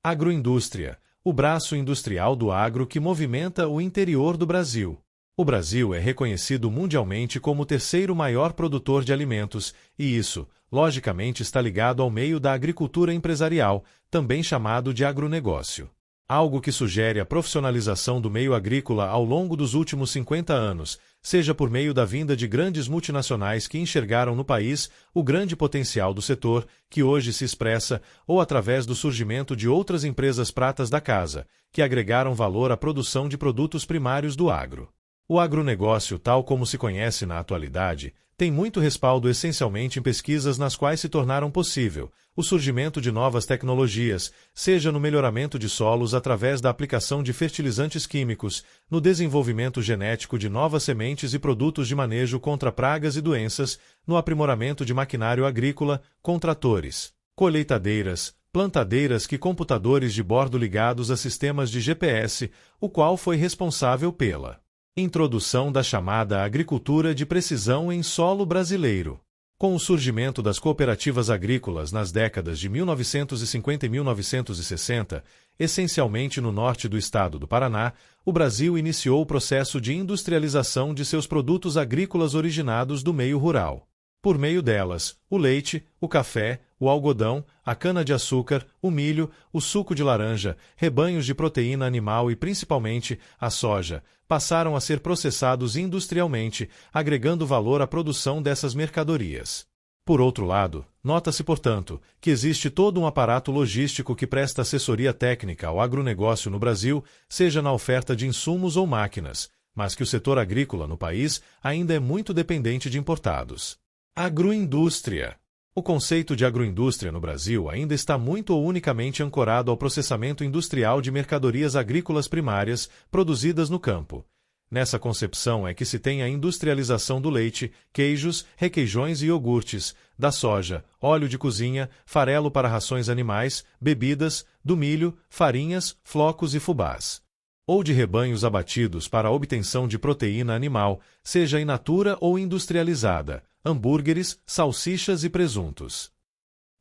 Agroindústria, o braço industrial do agro que movimenta o interior do Brasil. O Brasil é reconhecido mundialmente como o terceiro maior produtor de alimentos, e isso, logicamente, está ligado ao meio da agricultura empresarial, também chamado de agronegócio. Algo que sugere a profissionalização do meio agrícola ao longo dos últimos 50 anos, seja por meio da vinda de grandes multinacionais que enxergaram no país o grande potencial do setor, que hoje se expressa, ou através do surgimento de outras empresas pratas da casa, que agregaram valor à produção de produtos primários do agro. O agronegócio, tal como se conhece na atualidade, tem muito respaldo essencialmente em pesquisas nas quais se tornaram possível o surgimento de novas tecnologias, seja no melhoramento de solos através da aplicação de fertilizantes químicos, no desenvolvimento genético de novas sementes e produtos de manejo contra pragas e doenças, no aprimoramento de maquinário agrícola, com tratores, colheitadeiras, plantadeiras e computadores de bordo ligados a sistemas de GPS, o qual foi responsável pela introdução da chamada agricultura de precisão em solo brasileiro. Com o surgimento das cooperativas agrícolas nas décadas de 1950 e 1960, essencialmente no norte do estado do Paraná, o Brasil iniciou o processo de industrialização de seus produtos agrícolas originados do meio rural. Por meio delas, o leite, o café, o algodão, a cana-de-açúcar, o milho, o suco de laranja, rebanhos de proteína animal e principalmente a soja, passaram a ser processados industrialmente, agregando valor à produção dessas mercadorias. Por outro lado, nota-se, portanto, que existe todo um aparato logístico que presta assessoria técnica ao agronegócio no Brasil, seja na oferta de insumos ou máquinas, mas que o setor agrícola no país ainda é muito dependente de importados. Agroindústria. O conceito de agroindústria no Brasil ainda está muito ou unicamente ancorado ao processamento industrial de mercadorias agrícolas primárias produzidas no campo. Nessa concepção é que se tem a industrialização do leite, queijos, requeijões e iogurtes, da soja, óleo de cozinha, farelo para rações animais, bebidas, do milho, farinhas, flocos e fubás. Ou de rebanhos abatidos para a obtenção de proteína animal, seja in natura ou industrializada, hambúrgueres, salsichas e presuntos.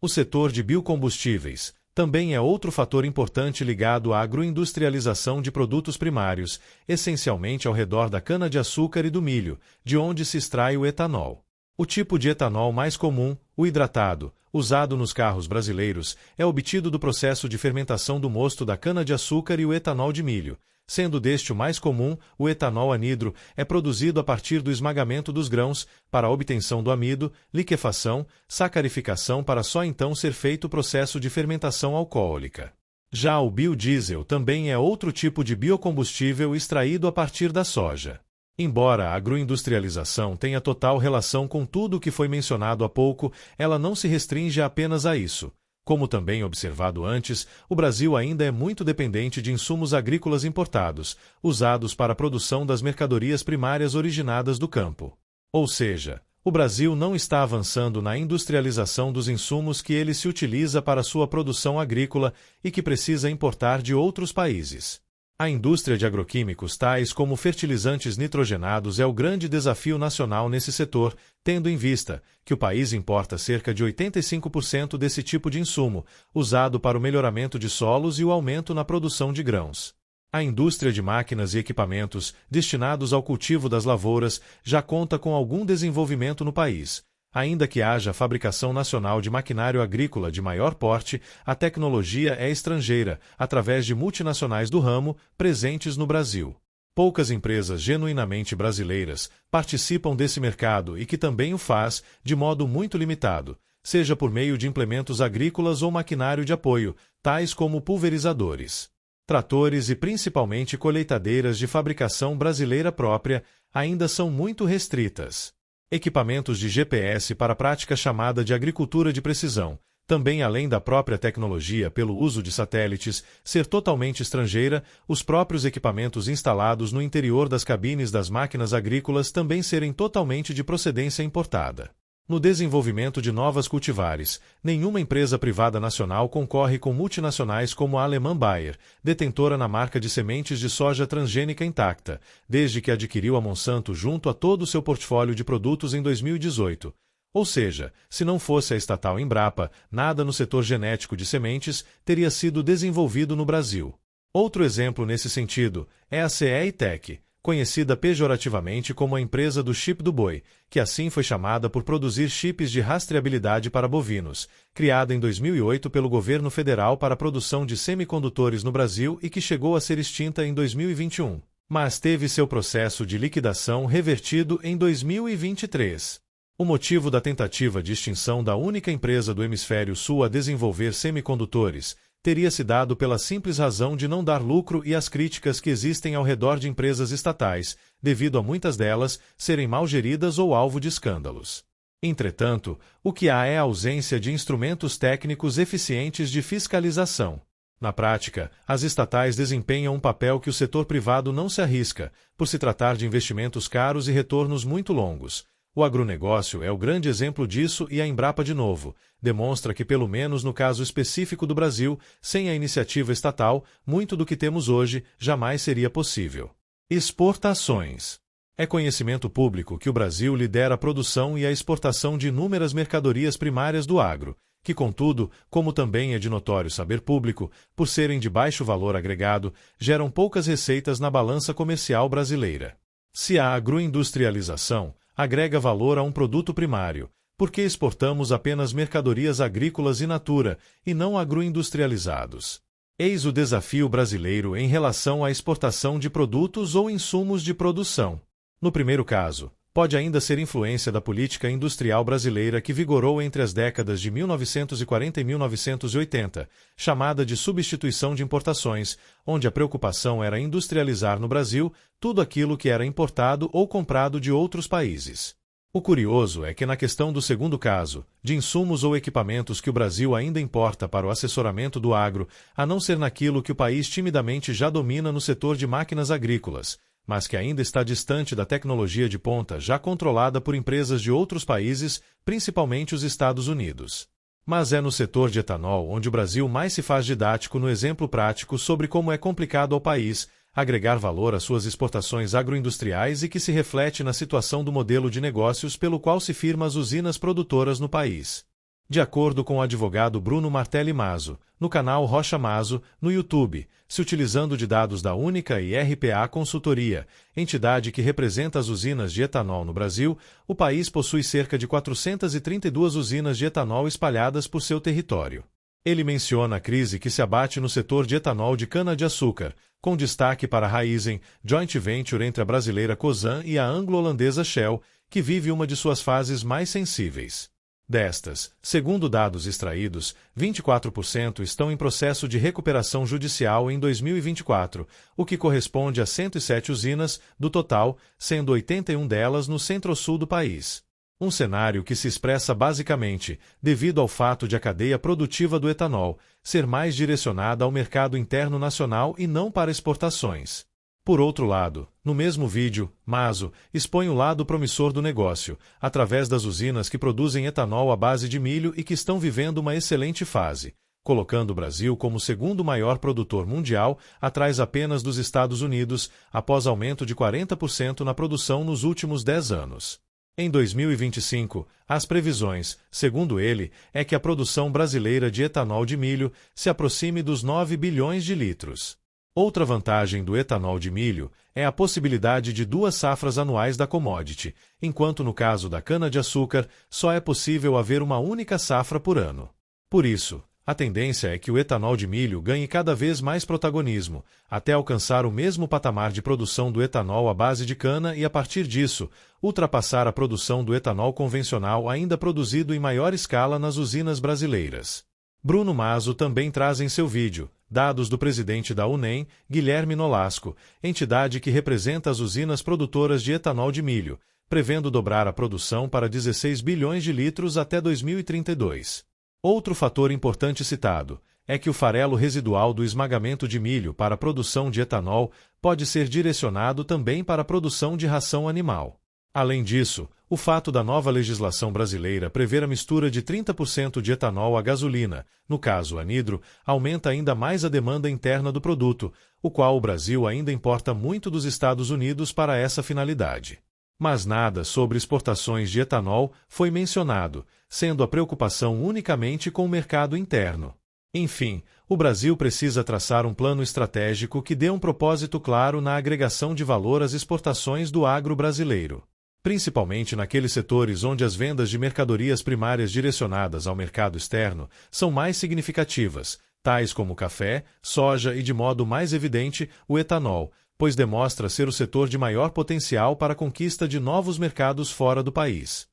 O setor de biocombustíveis também é outro fator importante ligado à agroindustrialização de produtos primários, essencialmente ao redor da cana-de-açúcar e do milho, de onde se extrai o etanol. O tipo de etanol mais comum, o hidratado, usado nos carros brasileiros, é obtido do processo de fermentação do mosto da cana-de-açúcar e o etanol de milho. Sendo deste o mais comum, o etanol anidro é produzido a partir do esmagamento dos grãos, para a obtenção do amido, liquefação, sacarificação para só então ser feito o processo de fermentação alcoólica. Já o biodiesel também é outro tipo de biocombustível extraído a partir da soja. Embora a agroindustrialização tenha total relação com tudo o que foi mencionado há pouco, ela não se restringe apenas a isso. Como também observado antes, o Brasil ainda é muito dependente de insumos agrícolas importados, usados para a produção das mercadorias primárias originadas do campo. Ou seja, o Brasil não está avançando na industrialização dos insumos que ele se utiliza para sua produção agrícola e que precisa importar de outros países. A indústria de agroquímicos tais como fertilizantes nitrogenados é o grande desafio nacional nesse setor, tendo em vista que o país importa cerca de 85% desse tipo de insumo, usado para o melhoramento de solos e o aumento na produção de grãos. A indústria de máquinas e equipamentos destinados ao cultivo das lavouras já conta com algum desenvolvimento no país. Ainda que haja fabricação nacional de maquinário agrícola de maior porte, a tecnologia é estrangeira, através de multinacionais do ramo, presentes no Brasil. Poucas empresas genuinamente brasileiras participam desse mercado e que também o faz, de modo muito limitado, seja por meio de implementos agrícolas ou maquinário de apoio, tais como pulverizadores, tratores e principalmente colheitadeiras de fabricação brasileira própria, ainda são muito restritas. Equipamentos de GPS para a prática chamada de agricultura de precisão, também além da própria tecnologia pelo uso de satélites, ser totalmente estrangeira, os próprios equipamentos instalados no interior das cabines das máquinas agrícolas também serem totalmente de procedência importada. No desenvolvimento de novas cultivares, nenhuma empresa privada nacional concorre com multinacionais como a alemã Bayer, detentora na marca de sementes de soja transgênica intacta, desde que adquiriu a Monsanto junto a todo o seu portfólio de produtos em 2018. Ou seja, se não fosse a estatal Embrapa, nada no setor genético de sementes teria sido desenvolvido no Brasil. Outro exemplo nesse sentido é a CE-ITEC, conhecida pejorativamente como a empresa do chip do boi, que assim foi chamada por produzir chips de rastreabilidade para bovinos, criada em 2008 pelo governo federal para a produção de semicondutores no Brasil e que chegou a ser extinta em 2021, mas teve seu processo de liquidação revertido em 2023. O motivo da tentativa de extinção da única empresa do hemisfério sul a desenvolver semicondutores teria se dado pela simples razão de não dar lucro e as críticas que existem ao redor de empresas estatais, devido a muitas delas serem mal geridas ou alvo de escândalos. Entretanto, o que há é a ausência de instrumentos técnicos eficientes de fiscalização. Na prática, as estatais desempenham um papel que o setor privado não se arrisca, por se tratar de investimentos caros e retornos muito longos. O agronegócio é o grande exemplo disso e a Embrapa, de novo, demonstra que, pelo menos no caso específico do Brasil, sem a iniciativa estatal, muito do que temos hoje jamais seria possível. Exportações. É conhecimento público que o Brasil lidera a produção e a exportação de inúmeras mercadorias primárias do agro, que, contudo, como também é de notório saber público, por serem de baixo valor agregado, geram poucas receitas na balança comercial brasileira. Se a agroindustrialização agrega valor a um produto primário, porque exportamos apenas mercadorias agrícolas in natura e não agroindustrializados. Eis o desafio brasileiro em relação à exportação de produtos ou insumos de produção. No primeiro caso, pode ainda ser influência da política industrial brasileira que vigorou entre as décadas de 1940 e 1980, chamada de substituição de importações, onde a preocupação era industrializar no Brasil tudo aquilo que era importado ou comprado de outros países. O curioso é que na questão do segundo caso, de insumos ou equipamentos que o Brasil ainda importa para o assessoramento do agro, a não ser naquilo que o país timidamente já domina no setor de máquinas agrícolas, mas que ainda está distante da tecnologia de ponta já controlada por empresas de outros países, principalmente os Estados Unidos. Mas é no setor de etanol onde o Brasil mais se faz didático no exemplo prático sobre como é complicado ao país agregar valor às suas exportações agroindustriais e que se reflete na situação do modelo de negócios pelo qual se firma as usinas produtoras no país. De acordo com o advogado Bruno Martelli Mazo, no canal Rocha Mazo, no YouTube, se utilizando de dados da Única e RPA Consultoria, entidade que representa as usinas de etanol no Brasil, o país possui cerca de 432 usinas de etanol espalhadas por seu território. Ele menciona a crise que se abate no setor de etanol de cana-de-açúcar, com destaque para a Raízen, joint venture entre a brasileira Cosan e a anglo-holandesa Shell, que vive uma de suas fases mais sensíveis. Destas, segundo dados extraídos, 24% estão em processo de recuperação judicial em 2024, o que corresponde a 107 usinas, do total, sendo 81 delas no centro-sul do país. Um cenário que se expressa basicamente devido ao fato de a cadeia produtiva do etanol ser mais direcionada ao mercado interno nacional e não para exportações. Por outro lado, no mesmo vídeo, Mazo expõe o lado promissor do negócio, através das usinas que produzem etanol à base de milho e que estão vivendo uma excelente fase, colocando o Brasil como o segundo maior produtor mundial, atrás apenas dos Estados Unidos, após aumento de 40% na produção nos últimos 10 anos. Em 2025, as previsões, segundo ele, é que a produção brasileira de etanol de milho se aproxime dos 9 bilhões de litros. Outra vantagem do etanol de milho é a possibilidade de 2 safras anuais da commodity, enquanto no caso da cana-de-açúcar só é possível haver uma única safra por ano. Por isso, a tendência é que o etanol de milho ganhe cada vez mais protagonismo, até alcançar o mesmo patamar de produção do etanol à base de cana e, a partir disso, ultrapassar a produção do etanol convencional ainda produzido em maior escala nas usinas brasileiras. Bruno Mazo também traz em seu vídeo dados do presidente da UNEM, Guilherme Nolasco, entidade que representa as usinas produtoras de etanol de milho, prevendo dobrar a produção para 16 bilhões de litros até 2032. Outro fator importante citado é que o farelo residual do esmagamento de milho para a produção de etanol pode ser direcionado também para a produção de ração animal. Além disso, o fato da nova legislação brasileira prever a mistura de 30% de etanol à gasolina, no caso anidro, aumenta ainda mais a demanda interna do produto, o qual o Brasil ainda importa muito dos Estados Unidos para essa finalidade. Mas nada sobre exportações de etanol foi mencionado, sendo a preocupação unicamente com o mercado interno. Enfim, o Brasil precisa traçar um plano estratégico que dê um propósito claro na agregação de valor às exportações do agro brasileiro, principalmente naqueles setores onde as vendas de mercadorias primárias direcionadas ao mercado externo são mais significativas, tais como café, soja e, de modo mais evidente, o etanol, pois demonstra ser o setor de maior potencial para a conquista de novos mercados fora do país.